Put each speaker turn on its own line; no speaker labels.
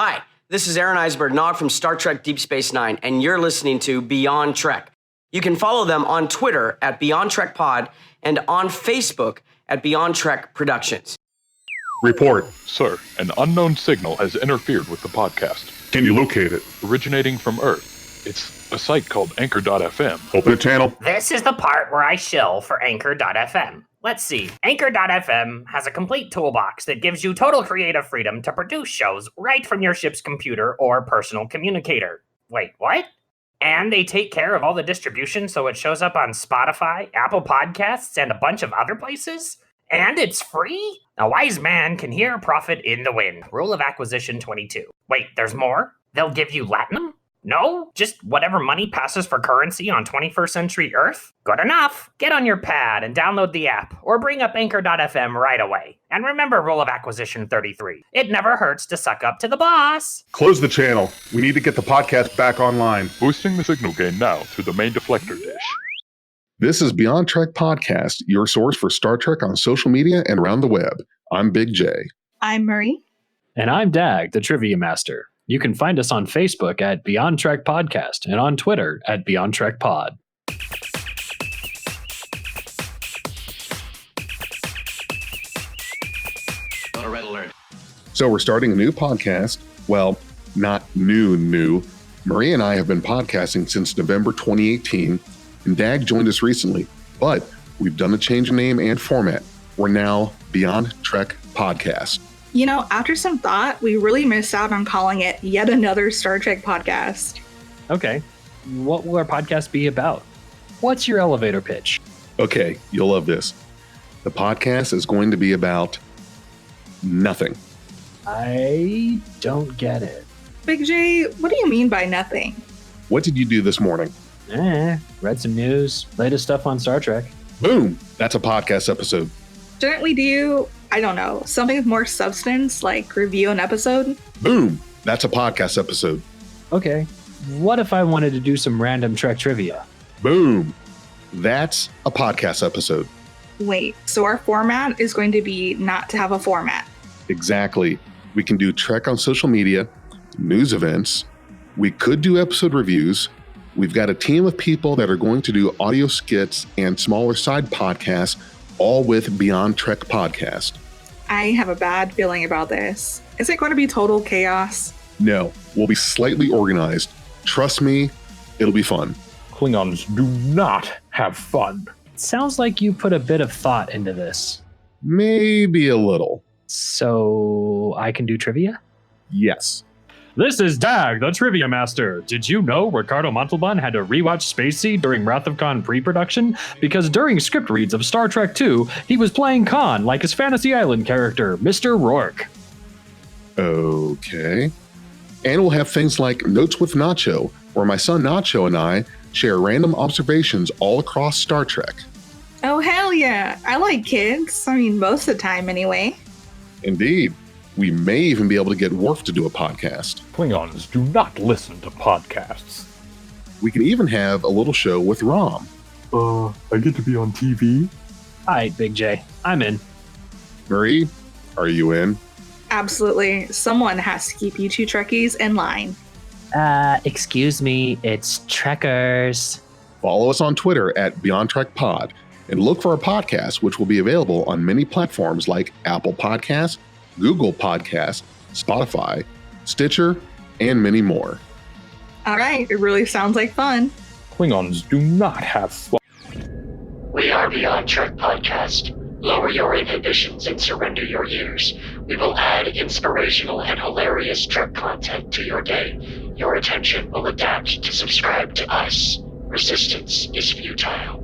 Hi, this is Aaron Eisberg, Nog from Star Trek Deep Space Nine, and you're listening to Beyond Trek. You can follow them on Twitter at Beyond Trek Pod and on Facebook at Beyond Trek Productions.
Report.
Sir, an unknown signal has interfered with the podcast.
Can you locate it?
Originating from Earth. It's a site called Anchor.fm.
Open the channel.
This is the part where I shill for Anchor.fm. Let's see. Anchor.fm has a complete toolbox that gives you total creative freedom to produce shows right from your ship's computer or personal communicator. Wait, what? And they take care of all the distribution so it shows up on Spotify, Apple Podcasts, and a bunch of other places? And it's free? A wise man can hear profit in the wind. Rule of acquisition 22. Wait, there's more? They'll give you Latinum? No? Just whatever money passes for currency on 21st century Earth? Good enough. Get on your pad and download the app, or bring up Anchor.fm right away. And remember Rule of Acquisition 33. It never hurts to suck up to the boss.
Close the channel. We need to get the podcast back online.
Boosting the signal gain now through the main deflector dish.
This is Beyond Trek Podcast, your source for Star Trek on social media and around the web. I'm BigJ.
I'm Marie.
And I'm Dag, the Trivia Master. You can find us on Facebook at Beyond Trek Podcast and on Twitter at Beyond Trek Pod.
Red alert.
So we're starting a new podcast. Well, not new. Marie and I have been podcasting since November 2018, and Dag joined us recently. But we've done a change in name and format. We're now Beyond Trek Podcast.
You know, after some thought, we really missed out on calling it yet another Star Trek podcast.
Okay, what will our podcast be about? What's your elevator pitch?
Okay, you'll love this. The podcast is going to be about nothing.
I don't get it.
Big J, what do you mean by nothing?
What did you do this morning?
Read some news, latest stuff on Star Trek.
Boom! That's a podcast episode.
Shouldn't we do, I don't know, something with more substance, like review an episode?
Boom! That's a podcast episode.
Okay, what if I wanted to do some random Trek trivia?
Boom! That's a podcast episode.
Wait, so our format is going to be not to have a format.
Exactly. We can do Trek on social media, news events. We could do episode reviews. We've got a team of people that are going to do audio skits and smaller side podcasts, all with Beyond Trek Podcast.
I have a bad feeling about this. Is it going to be total chaos?
No, we'll be slightly organized. Trust me, it'll be fun.
Klingons do not have fun.
Sounds like you put a bit of thought into this.
Maybe a little.
So I can do trivia?
Yes.
This is Dag, the Trivia Master. Did you know Ricardo Montalban had to rewatch Spacey during Wrath of Khan pre-production? Because during script reads of Star Trek II, he was playing Khan like his Fantasy Island character, Mr. Rourke.
Okay. And we'll have things like Notes with Nacho, where my son Nacho and I share random observations all across Star Trek.
Oh, hell yeah. I like kids. I mean, most of the time anyway.
Indeed. We may even be able to get Worf to do a podcast.
Klingons do not listen to podcasts.
We can even have a little show with Rom.
I get to be on TV?
Alright, Big J, I'm in.
Marie, are you in?
Absolutely. Someone has to keep you two Trekkies in line.
Excuse me, it's Trekkers.
Follow us on Twitter at Beyond Trek Pod and look for our podcast, which will be available on many platforms like Apple Podcasts, Google Podcasts, Spotify, Stitcher, and many more.
All right, it really sounds like fun.
Klingons do not have fun.
We are Beyond Trek Podcast. Lower your inhibitions and surrender your ears. We will add inspirational and hilarious Trek content to your day. Your attention will adapt to subscribe to us. Resistance is futile.